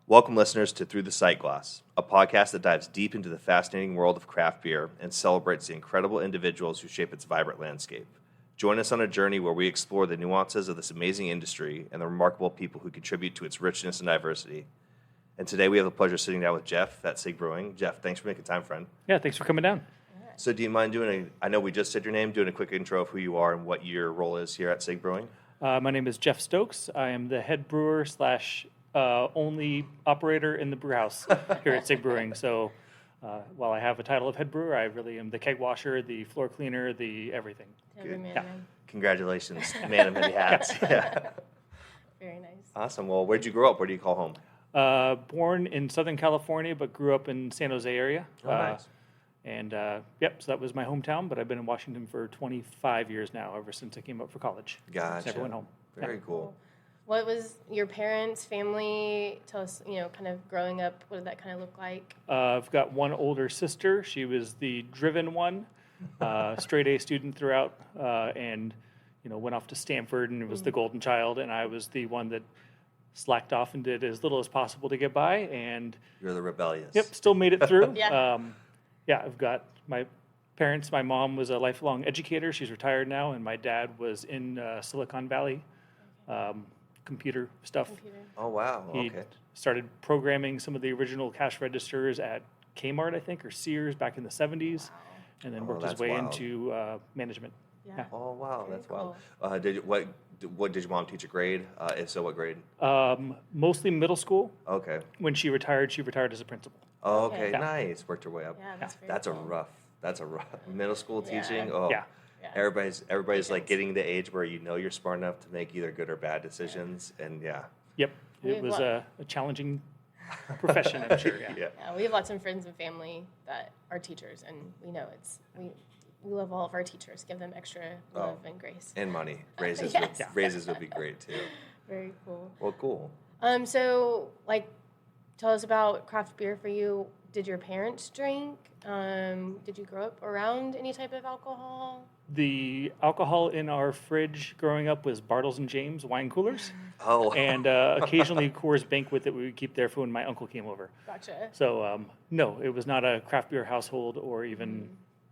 Welcome, listeners, to Through the Sightglass, a podcast that dives deep into the fascinating world of craft beer and celebrates the incredible individuals who shape its vibrant landscape. Join us on a journey where we explore the nuances of this amazing industry and the remarkable people who contribute to its richness and diversity. And today we have the pleasure of sitting down with Jeff at Sig Brewing. Jeff, thanks for making time, friend. Yeah, thanks for coming down. So do you mind I know we just said your name, doing a quick intro of who you are and what your role is here at Sig Brewing? My name is Jeff Stokes. I am the head brewer / only operator in the brew house here at Sig Brewing. So while I have a title of head brewer, I really am the keg washer, the floor cleaner, the everything. Good. Yeah. Congratulations, man of many hats. Yeah. Very nice. Awesome. Well, where'd you grow up? Where do you call home? Born in Southern California, but grew up in San Jose area. Oh, nice. So that was my hometown, but I've been in Washington for 25 years now, ever since I came up for college. Gotcha. Never went home. Very cool. What was your parents' family? Tell us, kind of growing up, what did that kind of look like? I've got one older sister. She was the driven one, straight A student throughout, and went off to Stanford and was the golden child. And I was the one that slacked off and did as little as possible to get by. And You're the rebellious. Yep, still made it through. Yeah. I've got my parents. My mom was a lifelong educator. She's retired now, and my dad was in Silicon Valley. Computer stuff. Oh, wow. He started programming some of the original cash registers at Kmart, I think, or Sears back in the 70s, and then worked his way into management. Yeah. Oh, wow. Very That's wild. What did your mom teach a grade? If so, what grade? Mostly middle school. Okay. When she retired as a principal. Oh, okay. Yeah. Nice. Worked her way up. Yeah, that's very That's cool. That's a rough middle school Yeah. teaching. Oh, Yeah. Yeah. Everybody's like getting the age where you're smart enough to make either good or bad decisions, and Yep. We It have was a challenging profession, I'm sure. Yeah. Yeah, we have lots of friends and family that are teachers, and we know we love all of our teachers. Give them extra love and grace. and money raises. Yes. Raises would be great too. Very cool. Well, cool. So tell us about craft beer for you. Did your parents drink? Did you grow up around any type of alcohol? The alcohol in our fridge growing up was Bartles and James wine coolers, Oh, and occasionally Coors Banquet that we would keep there for when my uncle came over. Gotcha. So no, it was not a craft beer household or even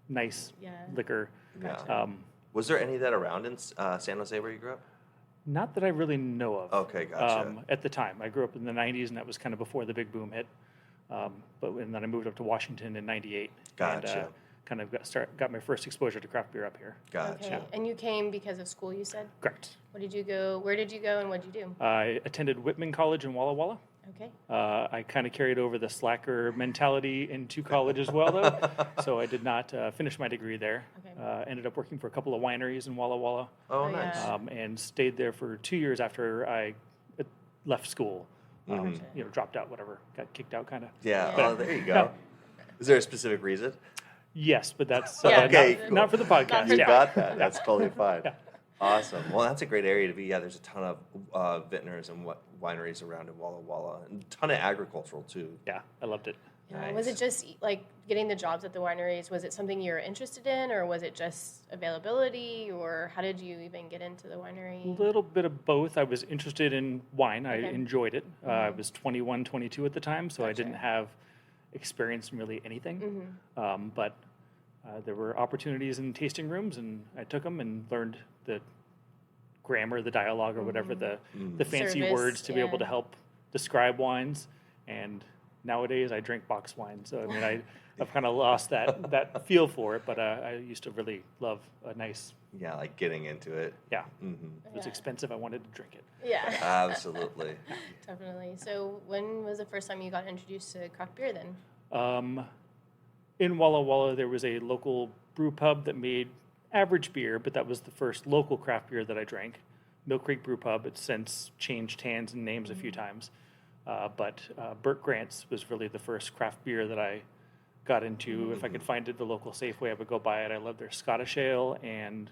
nice Yeah. liquor. yeah. Was there any of that around in San Jose where you grew up? Not that I really know of. Okay, gotcha. At the time, I grew up in the '90s, and that was kind of before the big boom hit. And then I moved up to Washington in '98. Gotcha. And, kind of got my first exposure to craft beer up here. Gotcha. Okay. And you came because of school, you said? Correct. Where did you go, and what did you do? I attended Whitman College in Walla Walla. Okay. I kind of carried over the slacker mentality into college as well, though. So I did not finish my degree there. Okay. Ended up working for a couple of wineries in Walla Walla, Oh, Oh, nice. yeah. and stayed there for 2 years after I left school. Dropped out, whatever, got kicked out, kind of. Yeah. But- Oh, there you go. Is there a specific reason? Yes, but that's Yeah. Okay, not for the podcast. You yeah. got that. That's totally fine. Yeah. Awesome. Well, that's a great area to be. Yeah, there's a ton of vintners and wineries around in Walla Walla, and a ton of agricultural too. Yeah, I loved it. Yeah. Was it just getting the jobs at the wineries? Was it something you were interested in, or was it just availability, or how did you even get into the A winery? little bit of both. I was interested in wine. I Okay. enjoyed it. I was 21, 22 at the time, so I Gotcha. didn't have experience in really anything. But there were opportunities in tasting rooms, and I took them and learned the grammar, the dialogue, or whatever the fancy Service, words to be able to yeah. help describe wines. And nowadays, I drink box wine, so I mean, I've kind of lost that feel for it. But I used to really love a nice. Yeah, like getting into it. Yeah, Mm-hmm. it was Yeah. expensive. I wanted to drink it. Yeah, Absolutely. definitely. So when was the first time you got introduced to craft beer then? In Walla Walla, there was a local brew pub that made average beer, but that was the first local craft beer that I drank. Mill Creek Brew Pub. It's since changed hands and names a few times. But Burt Grant's was really the first craft beer that I got into. If I could find it at the local Safeway, I would go buy it. I loved their Scottish Ale and,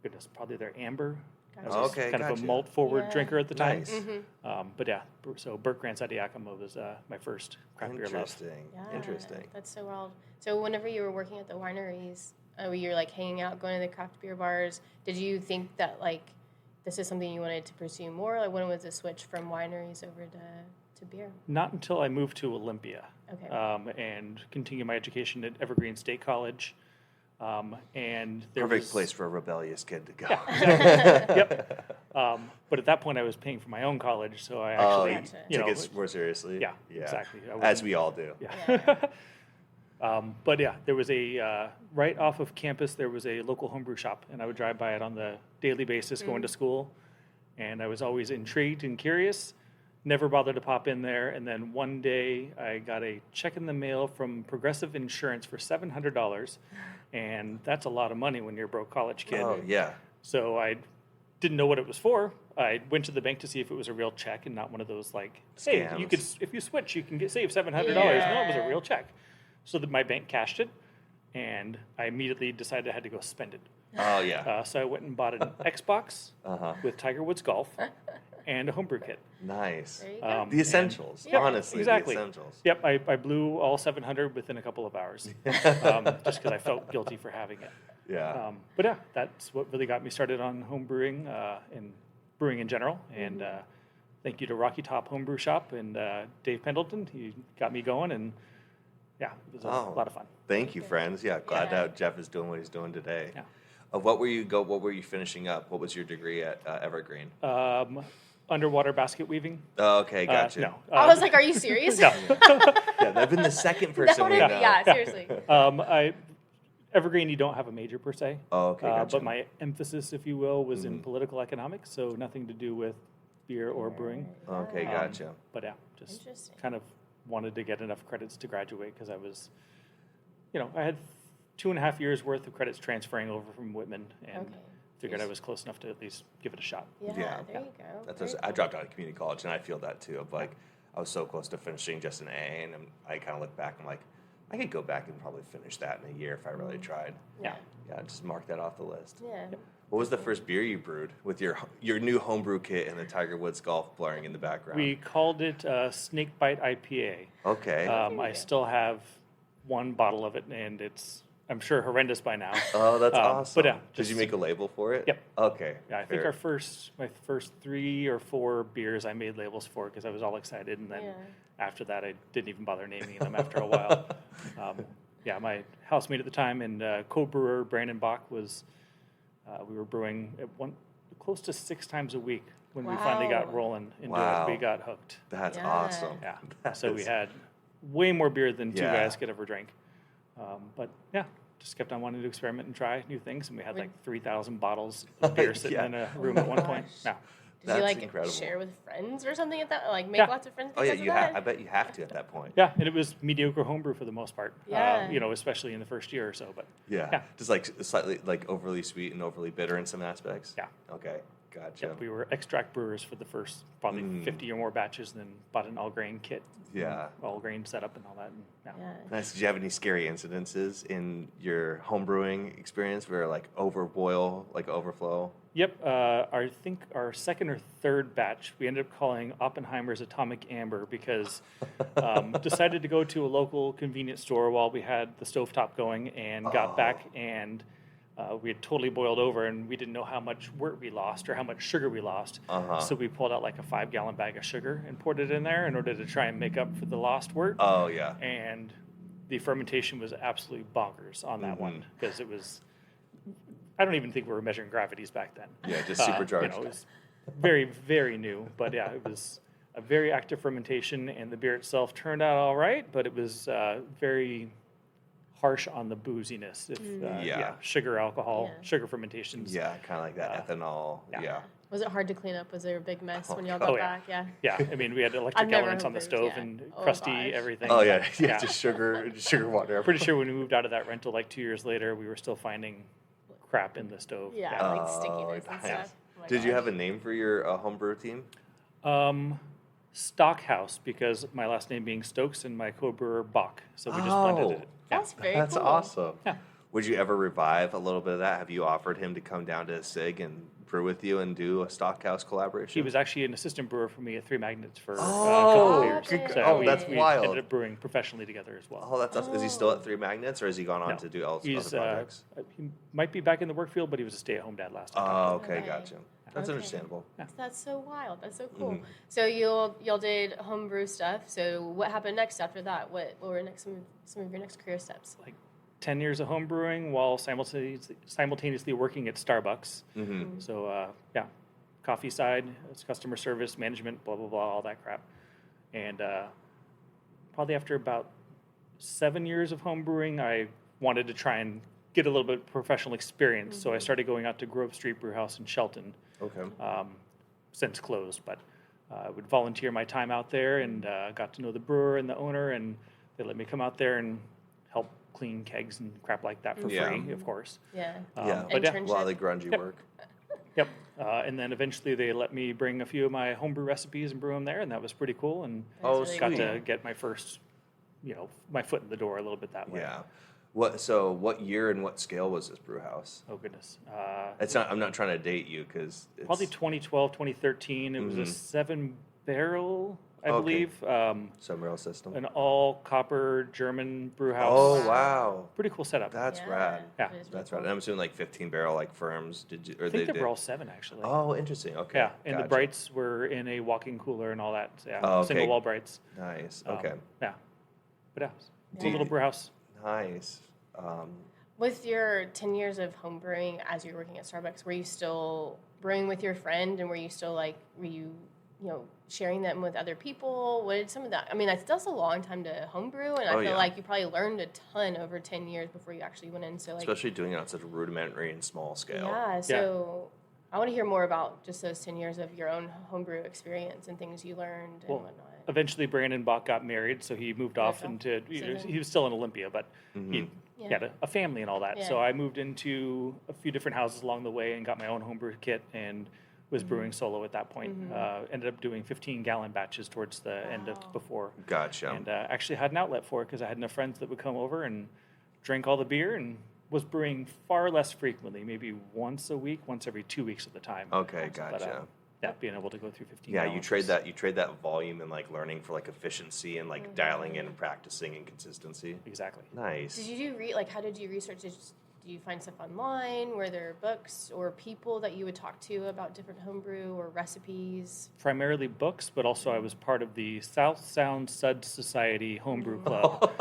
goodness, probably their Amber. I was Gotcha. just Okay, kind of gotcha. a malt-forward Yeah. drinker at the time. Nice. But yeah, so Burt Grant's out of Yakima was my first craft beer love. Interesting. Yeah, Interesting. That's so wild. So whenever you were working at the wineries, you were hanging out, going to the craft beer bars. Did you think that this is something you wanted to pursue more? When was the switch from wineries over to beer? Not until I moved to Olympia. Okay. And continued my education at Evergreen State College. And there Perfect was, place for a rebellious kid to go. Yep. But at that point, I was paying for my own college, so I actually, Gotcha. you Took know, it more seriously. yeah, exactly. I As wasn't- we all do. Yeah. But yeah, there was a right off of campus. There was a local homebrew shop, and I would drive by it on the daily basis going to school. And I was always intrigued and curious. Never bothered to pop in there. And then one day, I got a check in the mail from Progressive Insurance for $700, and that's a lot of money when you're a broke college kid. Oh, yeah. So I didn't know what it was for. I went to the bank to see if it was a real check and not one of those like, hey, you Scams. could if you switch, you can save $700. No, it was a real check. So that my bank cashed it, and I immediately decided I had to go spend it. Oh, yeah. So I went and bought an Xbox Uh-huh. with Tiger Woods Golf and a homebrew kit. Nice. There you go. The essentials. Yeah, Honestly, exactly. the essentials. Yep, I blew all 700 within a couple of hours, just because I felt guilty for having it. Yeah. But yeah, that's what really got me started on home brewing and brewing in general. And thank you to Rocky Top Homebrew Shop and Dave Pendleton. He got me going, and yeah, it was a lot of fun. Thank you, friends. Yeah, glad Yeah. that Jeff is doing what he's doing today. Yeah. What were you finishing up? What was your degree at Evergreen? Underwater basket weaving. Oh, okay, gotcha. No. I was like, are you serious? No. Yeah, I've been the second person we know. Yeah, seriously. Evergreen, you don't have a major per se. Oh, okay, gotcha. But my emphasis, if you will, was in political economics, so nothing to do with beer or brewing. Okay, gotcha. But yeah, just Interesting. kind of wanted to get enough credits to graduate because I was, I had 2.5 years worth of credits transferring over from Whitman, and Okay. figured I was close enough to at least give it a shot. Yeah, Yeah. there you go. That's Very I cool. dropped out of community college, and I feel that too. Of like, I was so close to finishing just an A, and I kind of look back. I'm like, I could go back and probably finish that in a year if I really tried. Yeah. Yeah, just mark that off the list. Yeah. What was the first beer you brewed with your new homebrew kit and the Tiger Woods Golf blaring in the background? We called it Snakebite IPA. Okay. I still have one bottle of it, and it's, I'm sure, horrendous by now. Oh, that's awesome. But yeah, Did just- you make a label for it? Yep. Okay. Yeah, I think fair. my first 3 or 4 beers I made labels for because I was all excited, and then Yeah. after that I didn't even bother naming them after a while. My housemate at the time and co-brewer Brandon Bach was, we were brewing at close to 6 times a week when we finally got Wow. rolling into Wow. it. We got hooked. That's Yeah. awesome. Yeah, That so we is- had way more beer than 2 Yeah. guys could ever drink. But yeah, just kept on wanting to experiment and try new things, and we had like 3,000 bottles of beer sitting Yeah. in a room at one point. gosh. Yeah. Did That's you like incredible. share with friends or something at that? Like make Yeah. lots of friends Oh yeah, because you of have. that? I bet you have to at that point. Yeah, and it was mediocre homebrew for the most part. Yeah. Especially in the first year or so. But Yeah. Yeah. Just like slightly like overly sweet and overly bitter in some aspects. yeah, Okay. Gotcha. yep, we were extract brewers for the first probably 50 or more batches, and then bought an all grain kit, Yeah. all grain setup, and all that. And, yeah. Yeah. Nice. Did you have any scary incidences in your homebrewing experience where like overboil, like overflow? Yep. I think our second or third batch we ended up calling Oppenheimer's Atomic Amber because decided to go to a local convenience store while we had the stovetop going, and got back and we had totally boiled over, and we didn't know how much wort we lost or how much sugar we lost. So we pulled out like a 5-gallon bag of sugar and poured it in there in order to try and make up for the lost wort. Oh yeah. And the fermentation was absolutely bonkers on that one because it was. I don't even think we were measuring gravities back then. Yeah, just supercharged. It was very, very new, but yeah, it was a very active fermentation, and the beer itself turned out all right, but it was very harsh on the booziness. Yeah. Sugar, alcohol, Yeah. sugar fermentations. Yeah, kind of like that ethanol. yeah. Yeah. Was it hard to clean up? Was there a big mess when y'all Oh, got yeah. back? Yeah. Yeah, I mean, we had electric I've never elements on the hooped, stove yeah. and Oh, crusty gosh. everything. Oh yeah. Yeah. Yeah. Just sugar water. Pretty sure when we moved out of that rental like 2 years later, we were still finding crap in the stove. Yeah, like stickiness and nice. stuff. Oh my Did you gosh. have a name for your homebrew team? Stockhouse, because my last name being Stokes and my co-brewer Bach. So we just blended it. Yeah. That's very That's cool. awesome. Yeah. Would you ever revive a little bit of that? Have you offered him to come down to Sig and brew with you and do a Stockhouse collaboration? He was actually an assistant brewer for me at Three Magnets for a Oh, couple of years. good- So oh, we, that's we wild. ended up brewing professionally together as well. Oh, that's awesome. Is he still at Three Magnets, or has he gone on No. to do other He's projects? he might be back in the work field, but he was a stay-at-home dad last time. Oh, okay, Okay. gotcha. That's Okay. understandable. That's so wild. That's so cool. Mhm. So y'all did homebrew stuff. So what happened next after that? What were some of your next career steps? Like 10 years of home brewing while simultaneously working at Starbucks. Mm-hmm. So, coffee side, it's customer service, management, blah, blah, blah, all that crap. And probably after about 7 years of home brewing, I wanted to try and get a little bit of professional experience. So I started going out to Grove Street Brew House in Shelton. Okay. Since closed, but I would volunteer my time out there and got to know the brewer and the owner, and they let me come out there and help clean kegs and crap like that for free, of course. Yeah. But yeah, A lot of the grungy work. Yep. And then eventually they let me bring a few of my homebrew recipes and brew them there, and that was pretty cool. And Oh, That's really got cool. to get my first, my foot in the door a little bit that way. Yeah. What year and what scale was this brew house? Oh goodness. I'm not trying to date you because Probably 2012, 2013. It was a 7-barrel, I Okay. believe. Summerall system. An all copper German brew house. Oh wow, Pretty cool setup. that's Yeah. rad. Yeah. It is really That's cool. right. And I'm assuming like 15-barrel like firms. Did you? Or I think they did? were all 7 actually. Oh, interesting. Okay. Yeah, and the Gotcha. brights were in a walk-in cooler and all that. So, yeah, Oh, okay. single wall brights. Nice. Um, Okay. Yeah, but yeah, it's Do a you- little brew house. Nice. With your 10 years of home brewing as you were working at Starbucks, were you still brewing with your friend, and were you still sharing them with other people? What did some of that? I mean, that's a long time to home brew, and I Oh, feel yeah. like you probably learned a ton over 10 years before you actually went in. So like, Especially doing it on such a rudimentary and small scale. yeah. So I want to hear more about just those 10 years of your own homebrew experience and things you learned and Well, whatnot. Eventually, Brandon Bach got married, so he moved off Okay. into. So then- He was still in Olympia, but he Yeah. had a family and all that. So Yeah. I moved into a few different houses along the way and got my own homebrew kit and was brewing solo at that point. Ended up doing 15-gallon batches towards the end of before. Gotcha. And actually had an outlet for it because I had enough friends that would come over and drink all the beer, and was brewing far less frequently, maybe once a week, once every 2 weeks at the time. Okay, But, gotcha. yeah, being able to go through 15 Yeah, gallons. you trade that volume and like learning for like efficiency and like dialing in and practicing and consistency. Exactly. Nice. Did you how did you research? Did you find stuff online? Were there books or people that you would talk to about different homebrew or recipes? Primarily books, but also I was part of the South Sound Sud Society Homebrew Club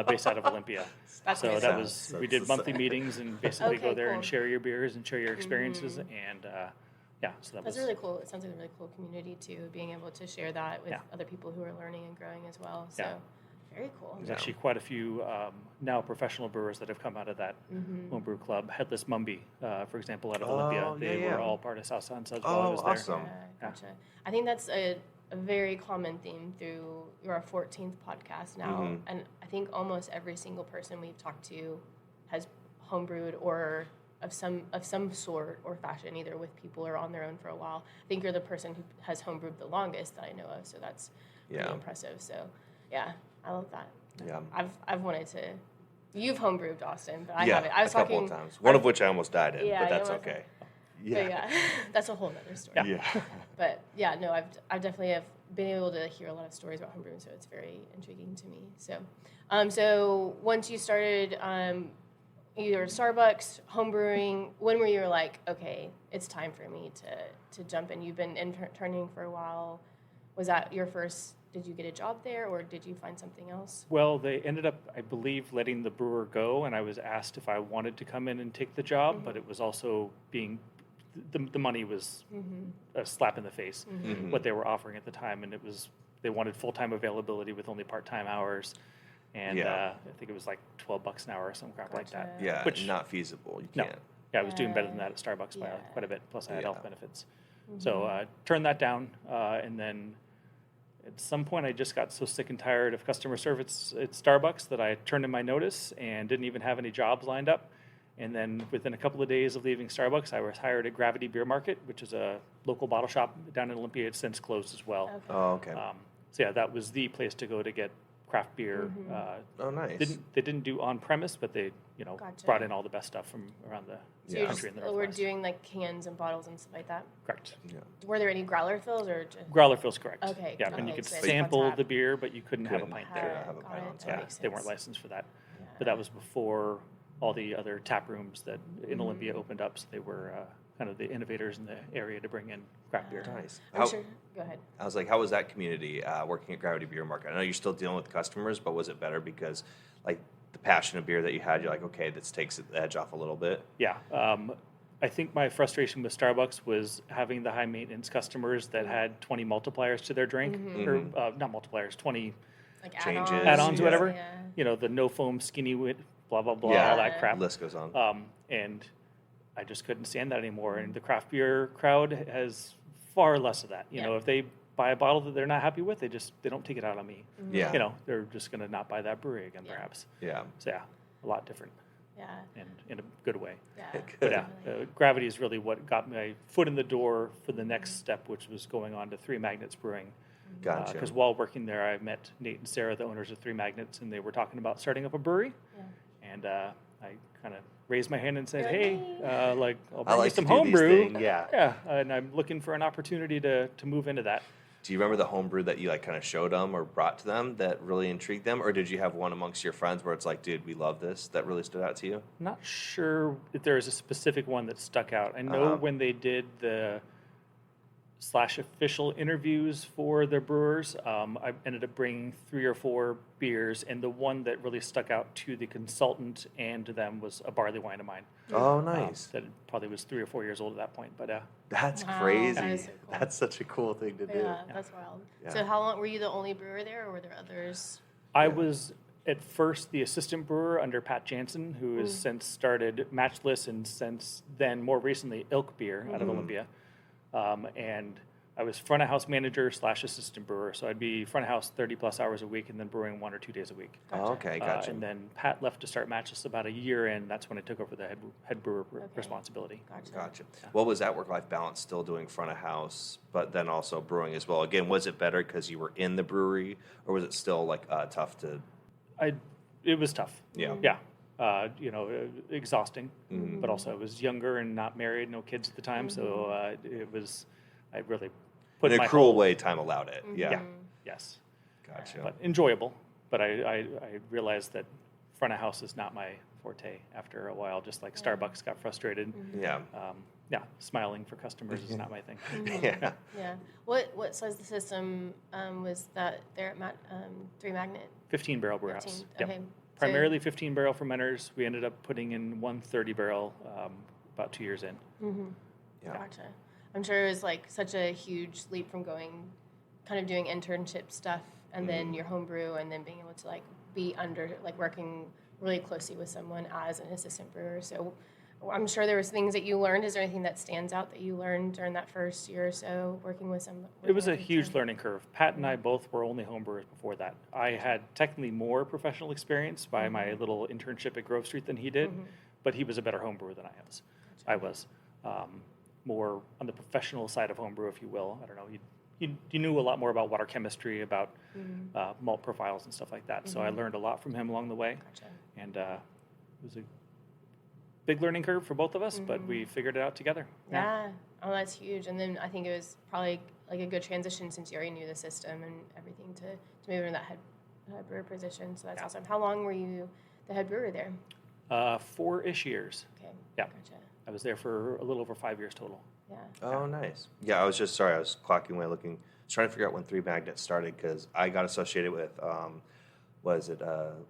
based out of Olympia. That's So amazing. that was, we did monthly meetings and basically Okay, go there cool. and share your beers and share your experiences. And yeah, so that That's was really cool. It sounds like a really cool community too, being able to share that with Yeah. other people who are learning and growing as well. So Yeah. very cool. There's actually quite a few now professional brewers that have come out of that homebrew club. Headless Mumby, for example, out of Olympia. They yeah. were all part of South Sound Suds while I Oh, was there. awesome. Gotcha. I think that's a very common theme through your 14th podcast now. And I think almost every single person we've talked to has homebrewed or of some sort or fashion, either with people or on their own for a while. I think you're the person who has homebrewed the longest that I know of, so that's pretty Yeah. impressive. So yeah, I love that. Yeah. I've wanted to. You've homebrewed, Austin, but I Yeah, haven't. I was a couple talking of times. One of which I almost died in, Yeah, but you that's almost- okay. But yeah, that's a whole other story. Yeah. But yeah, no, I definitely have been able to hear a lot of stories about homebrewing, so it's very intriguing to me. So, so once you started either Starbucks, homebrewing, when were you like, okay, it's time for me to jump in? You've been interning for a while. Was that your first? Did you get a job there, or did you find something else? Well, they ended up, I believe, letting the brewer go, and I was asked if I wanted to come in and take the job, but it was also the money was a slap in the face, what they were offering at the time, and they wanted full-time availability with only part-time hours, and Yeah. I think it was like $12 an hour or some crap like that. Gotcha. Yeah, Which- not feasible. You No. can't. Yeah, I was doing better than that at Starbucks by Yeah. quite a bit, plus I had Yeah. health benefits. So turned that down, and then at some point I just got so sick and tired of customer service at Starbucks that I turned in my notice and didn't even have any jobs lined up. And then within a couple of days of leaving Starbucks, I was hired at Gravity Beer Market, which is a local bottle shop down in Olympia. It's since closed as well. Okay. Oh, okay. So yeah, that was the place to go to get craft beer. Oh, nice. They didn't do on premise, but they Gotcha. brought in all the best stuff from around the So you're country in the we're Northwest. doing like cans and bottles and stuff like that. Correct. Yeah. Were there any growler fills or just? Growler feels correct. Okay, Yeah, okay, and you could so it's sample on tap. the beer, but you couldn't have a pint Couldn't there. have a Got pint it. on That tap. makes They weren't sense. licensed for that. But that was before all the other tap rooms that in Olympia opened up, so they were kind of the innovators in the area to bring in craft beer. Nice. I'm sure. Go ahead. I was like, how was that community working at Gravity Beer Market? I know you're still dealing with customers, but was it better because, like, the passion of beer that you had, you're like, okay, this takes the edge off a little bit? Yeah. I think my frustration with Starbucks was having the high maintenance customers that had 20 multipliers to their drink, or not multipliers, 20 Like Changes, add-ons, yeah. whatever. Yeah. You know, the no foam skinny blah blah blah, Yeah. all that crap. List goes on. And I just couldn't stand that anymore. And the craft beer crowd has far less of that. You know, if they buy a bottle that they're not happy with, they don't take it out on me. Yeah. You know, they're just going to not buy that brewery again, perhaps. Yeah. So yeah, a lot different, Yeah. and in a good way. Yeah. But yeah, Gravity is really what got my foot in the door for the next step, which was going on to Three Magnets Brewing. Gotcha. Because while working there, I met Nate and Sarah, the owners of Three Magnets, and they were talking about starting up a brewery. Yeah. And I kind of raised my hand and said, You're "Hey, like I'll I bring you like some to do these homebrew." things, yeah. Yeah, and I'm looking for an opportunity to move into that. Do you remember the homebrew that you like kind of showed them or brought to them that really intrigued them, or did you have one amongst your friends where it's like, dude, we love this, that really stood out to you? I'm not sure if there is a specific one that stuck out. I know when they did the /official interviews for the brewers, I ended up bringing 3 or 4 beers, and the one that really stuck out to the consultant and to them was a barley wine of mine. Oh, nice. That probably was 3 or 4 years old at that point, but That's Wow, crazy. that is so cool. That's such a cool thing to do. Yeah, that's wild. Yeah. So how long were you the only brewer there, or were there others? I was at first the assistant brewer under Pat Jansen, who has since started Matchless, and since then, more recently, Ilk Beer out of Olympia. And I was front of house manager / assistant brewer, so I'd be front of house 30 plus hours a week, and then brewing 1 or 2 days a week. Oh, okay, gotcha. And then Pat left to start Matchless about a year in. That's when I took over the head brewer responsibility. Gotcha. What was that work-life balance, still doing front of house, but then also brewing as well? Again, was it better because you were in the brewery, or was it still like tough to... It was tough. Yeah. Yeah. Exhausting, but also I was younger and not married, no kids at the time, so it was, I really put In my a cruel whole- way, time allowed it. Yeah. Yes. Gotcha. But enjoyable. But I realized that front of house is not my forte after a while, just like Starbucks got frustrated. Yeah. Yeah, smiling for customers is not my thing. Yeah. Yeah. What size the system was that there at Three Magnet? 15 barrel brew house. 15, Yep. okay. Primarily 15 barrel fermenters. We ended up putting in 130 barrel about 2 years in. Yeah. Gotcha. I'm sure it was like such a huge leap from kind of doing internship stuff and then your homebrew and then being able to like be under, like working really closely with someone as an assistant brewer. So I'm sure there was things that you learned. Is there anything that stands out that you learned during that first year or so working with some? It was a huge learning curve. Pat and I both were only homebrewers before that. I had technically more professional experience by my little internship at Grove Street than he did, but he was a better homebrewer than I was. I was more on the professional side of homebrew, if you will. I don't know. You knew a lot more about water chemistry, about malt profiles and stuff like that. So I learned a lot from him along the way. Gotcha. And it was a big learning curve for both of us, but we figured it out together. Yeah. Oh, that's huge. And then I think it was probably like a good transition since you already knew the system and everything to move into that head brewer position. So that's awesome. How long were you the head brewer there? 4-ish years. Okay. Yeah. Gotcha. I was there for a little over 5 years total. Yeah. Oh, nice. Yeah, I was just sorry. I was clocking away looking, trying to figure out when Three Magnets started because I got associated with, was it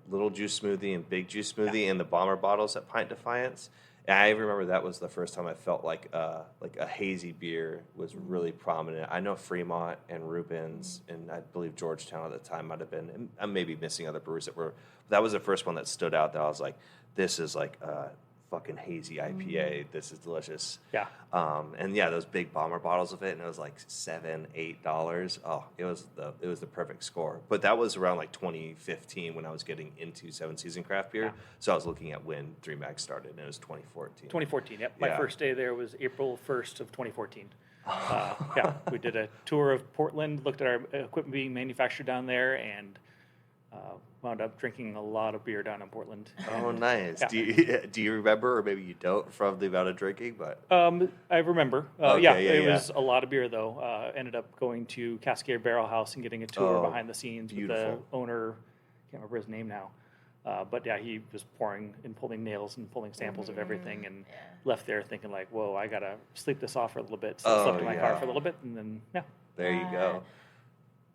Little Juice Smoothie and Big Juice Smoothie and the bomber bottles at Pint Defiance. And I remember that was the first time I felt like a hazy beer was really prominent. I know Fremont and Rubens and I believe Georgetown at the time might have been, and I'm maybe missing other brewers that was the first one that stood out that I was like, this is like fucking hazy IPA. This is delicious. Yeah. And yeah, those big bomber bottles of it, and it was like $7-8. Oh, it was the perfect score. But that was around like 2015 when I was getting into 7 Season craft beer. Yeah. So I was looking at when 3 Mag started, and it was 2014. 2014, yep. My Yeah. first day there was April 1st of 2014. Yeah, we did a tour of Portland, looked at our equipment being manufactured down there, and wound up drinking a lot of beer down in Portland. Oh, nice. Yeah. Do you remember, or maybe you don't, from the amount of drinking? But I remember. Okay, It was a lot of beer, though. Ended up going to Cascade Barrel House and getting a tour Oh, behind the scenes with beautiful. the owner. Can't remember his name now. But yeah, he was pouring and pulling nails and pulling samples of everything, and left there thinking like, whoa, I gotta sleep this off for a little bit. So I slept in my car for a little bit, and then There you go.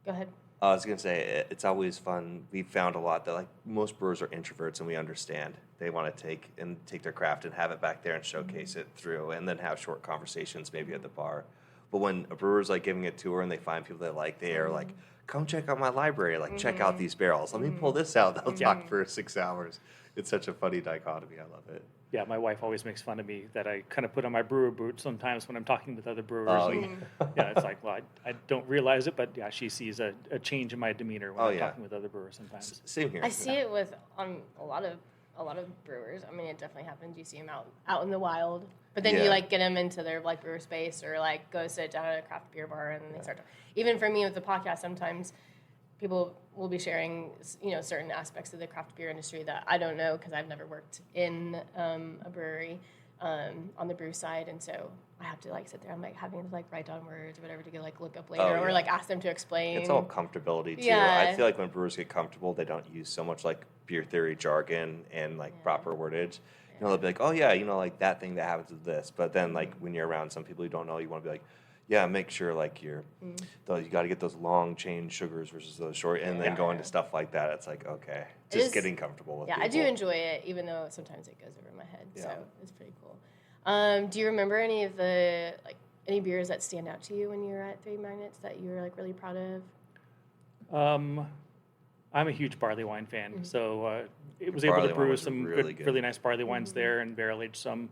Go ahead. I was gonna say it's always fun. We found a lot that like most brewers are introverts, and we understand they want to take their craft and have it back there and showcase it through, and then have short conversations maybe at the bar. But when a brewer's like giving a tour and they find people they like, they are like, come check out my library, like check out these barrels. Let me pull this out. They'll talk for 6 hours. It's such a funny dichotomy. I love it. yeah, my wife always makes fun of me that I kind of put on my brewer boots sometimes when I'm talking with other brewers. Oh, and, yeah, it's like, well, I don't realize it, but yeah, she sees a change in my demeanor when I'm talking with other brewers sometimes. Same here. I see it with a lot of brewers. I mean, it definitely happens. You see them out in the wild, but then you like get them into their like brewer space or like go sit down at a craft beer bar and they start to. Even for me with the podcast, sometimes people will be sharing, certain aspects of the craft beer industry that I don't know because I've never worked in a brewery on the brew side, and so I have to like sit there. I'm like having to like write down words or whatever to go like look up later or like ask them to explain. It's all comfortability too. Yeah. I feel like when brewers get comfortable, they don't use so much like beer theory jargon and like proper wordage. They'll be like, oh yeah, like that thing that happens with this. But then like when you're around some people who don't know, you want to be like, yeah, make sure like you got to get those long chain sugars versus those short, and then go into stuff like that. It's like, okay, just getting comfortable with people. I do enjoy it, even though sometimes it goes over my head. So it's pretty cool. Do you remember any of the any beers that stand out to you when you were at Three Magnets that you were like really proud of? I'm a huge barley wine fan, so it was able to brew some really nice barley wines there and barrel age some.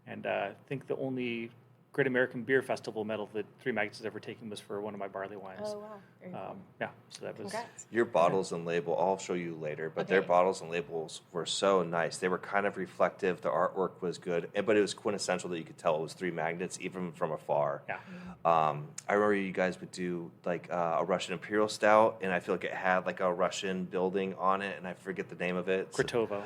And I think the only Great American Beer Festival medal that Three Magnets has ever taken was for one of my barley wines. Oh, wow. Very cool. Yeah, so that was... Congrats. Your bottles and label, I'll show you later, but their bottles and labels were so nice. They were kind of reflective. The artwork was good, but it was quintessential that you could tell it was Three Magnets, even from afar. Yeah. I remember you guys would do like a Russian Imperial Stout, and I feel like it had like a Russian building on it, and I forget the name of it. Kratovo.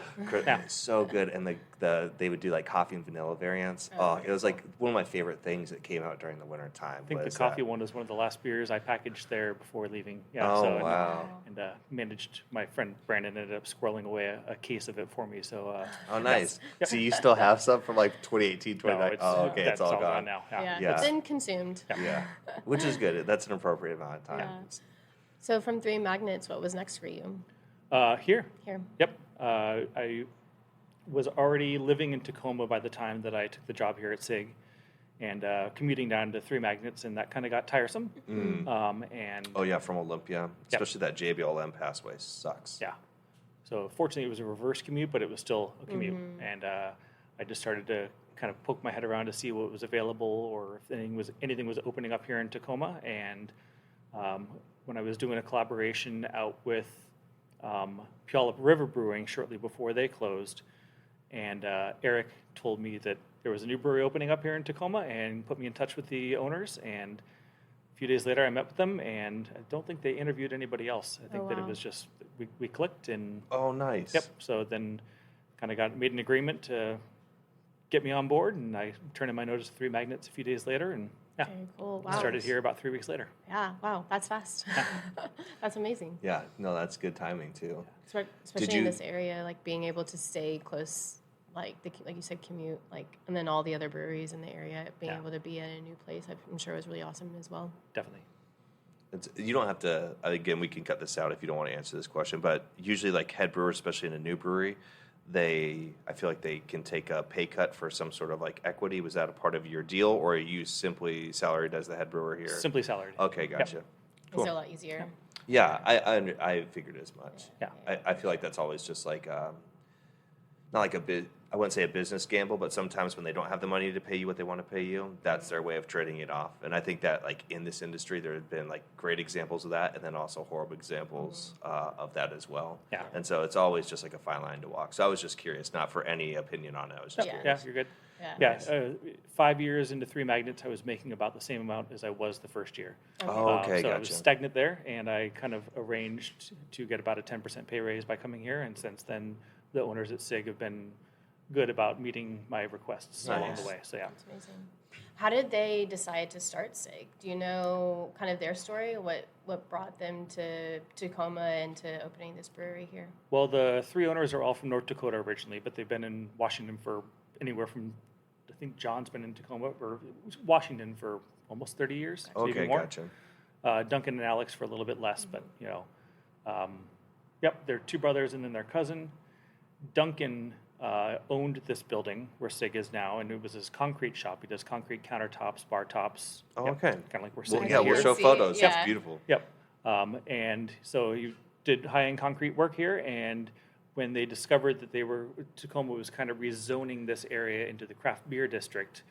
So good, and they would do like coffee and vanilla variants. It was like one of my favorite things that came out during the winter time. I think the coffee one was one of the last beers I packaged there before leaving. Yeah, wow. And managed, my friend Brandon ended up squirreling away a case of it for me. So. Nice. So you still have some from like 2018, 2019? No, okay, it's all gone now. It's been consumed. Yeah, which is good. That's an appropriate amount of time. Yeah. So from Three Magnets, what was next for you? Here. Here. Yep. I was already living in Tacoma by the time that I took the job here at Sig, and commuting down to Three Magnets, and that kind of got tiresome. And from Olympia, especially that JBLM passway sucks. Yeah. So fortunately, it was a reverse commute, but it was still a commute, and I just started to kind of poke my head around to see what was available or if anything was opening up here in Tacoma. And when I was doing a collaboration out with Puyallup River Brewing shortly before they closed, and Eric told me that there was a new brewery opening up here in Tacoma and put me in touch with the owners. And a few days later, I met with them, and I don't think they interviewed anybody else. I think that it was just we clicked and. Oh, nice. Yep. So then, kind of made an agreement to get me on board, and I turned in my notice to Three Magnets a few days later, and Very cool. Wow. started here about 3 weeks later. Yeah. Wow. That's fast. That's amazing. Yeah. No, that's good timing too. Especially in this area, like being able to stay close. Like you said, commute, and then all the other breweries in the area, being able to be at a new place, I'm sure was really awesome as well. Definitely. You don't have to. Again, we can cut this out if you don't want to answer this question. But usually, like head brewers, especially in a new brewery, I feel like they can take a pay cut for some sort of like equity. Was that a part of your deal, or are you simply salaried as the head brewer here? Simply salaried. Okay, gotcha. Yep. Cool. It's a lot easier. Yeah, I figured as much. Yeah. I feel like that's always just like not like I wouldn't say a business gamble, but sometimes when they don't have the money to pay you what they want to pay you, that's their way of trading it off. And I think that like in this industry, there have been like great examples of that, and then also horrible examples of that as well. Yeah. And so it's always just like a fine line to walk. So I was just curious, not for any opinion on it. I was just curious. Yeah, you're good. Yeah. 5 years into Three Magnets, I was making about the same amount as I was the first year. Oh, okay, so gotcha. I was stagnant there, and I kind of arranged to get about a 10% pay raise by coming here. And since then, the owners at Sig have been good about meeting my requests along the way. So yeah. That's amazing. How did they decide to start Sig? Do you know kind of their story? What brought them to Tacoma and to opening this brewery here? Well, the 3 owners are all from North Dakota originally, but they've been in Washington for anywhere from, I think John's been in Tacoma or Washington for almost 30 years. Okay, even more. gotcha. Duncan and Alex for a little bit less, but they're 2 brothers and then their cousin. Duncan owned this building where Sig is now, and it was his concrete shop. He does concrete countertops, bar tops. Oh, okay. Kind of like we're sitting Well, here. we'll show See, photos. yeah. It's beautiful. Yep. And so he did high-end concrete work here, and when they discovered that Tacoma was kind of rezoning this area into the craft beer district,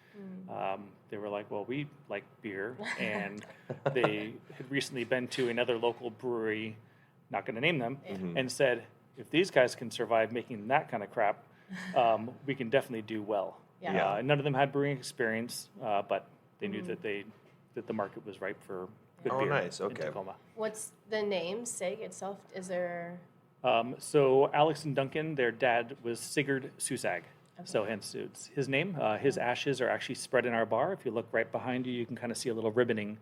they were like, well, we like beer, and they had recently been to another local brewery, not going to name them, and said, if these guys can survive making that kind of crap, we can definitely do well. Yeah. None of them had brewing experience, but they knew that the market was ripe for good beer nice. in Okay. Tacoma. What's the name Sig itself? Is there? So Alex and Duncan, their dad was Sigurd Susag. So hence it's his name. His ashes are actually spread in our bar. If you look right behind you, you can kind of see a little ribboning,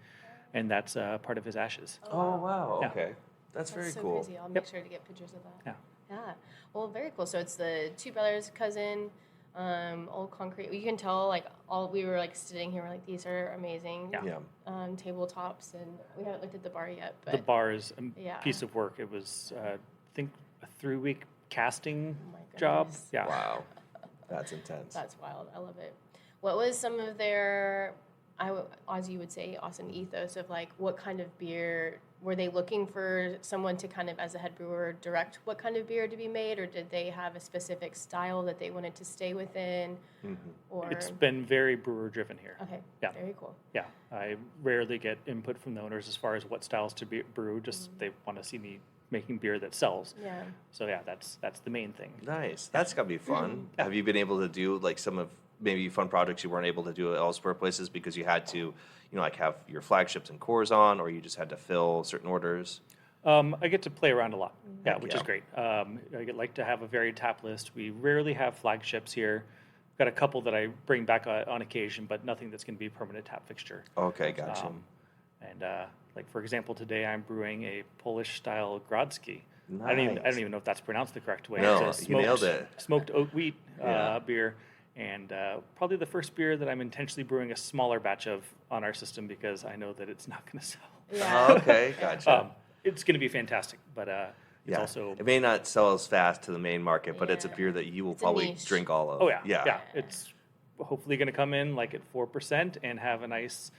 and that's part of his ashes. Oh, wow. Yeah. Okay. That's very so cool. crazy. I'll make sure to get pictures of that. Yeah. Yeah. Well, very cool. So it's the 2 brothers, cousin, old concrete. You can tell, like, we were like sitting here, we're like, these are amazing. Yeah. Tabletops, and we haven't looked at the bar yet, but The bar is a Yeah. piece of work. It was, I think, a 3-week casting my job. goodness. Yeah. Wow. That's intense. That's wild. I love it. What was some of their, as you would say, awesome ethos of like what kind of beer were they looking for someone to kind of, as a head brewer, direct what kind of beer to be made, or did they have a specific style that they wanted to stay within? Or It's been very brewer driven here. okay, Yeah. very cool. Yeah. I rarely get input from the owners as far as what styles to brew. Just they want to see me making beer that sells. Yeah. So yeah, that's the main thing. Nice. That's got to be fun. Have you been able to do like some of maybe fun projects you weren't able to do at elsewhere places because you had to, like have your flagships and cores on, or you just had to fill certain orders? I get to play around a lot, which yeah. is great. I like to have a varied tap list. We rarely have flagships here. Got a couple that I bring back on occasion, but nothing that's going to be a permanent tap fixture. Okay, gotcha. Like for example, today I'm brewing a Polish-style Grodzki. I Nice. don't even know if that's pronounced the correct way. No, It's a you nailed it. Smoked oat wheat Yeah. beer, and probably the first beer that I'm intentionally brewing a smaller batch of on our system because I know that it's not going to sell. Yeah. Oh, okay, gotcha. It's going to be fantastic, but it's yeah. also It may not sell as fast to the main market, but it's a Yeah. beer that you will It's a probably niche. drink all of. Oh yeah, Yeah. It's hopefully going to come in like at 4% and have a nice.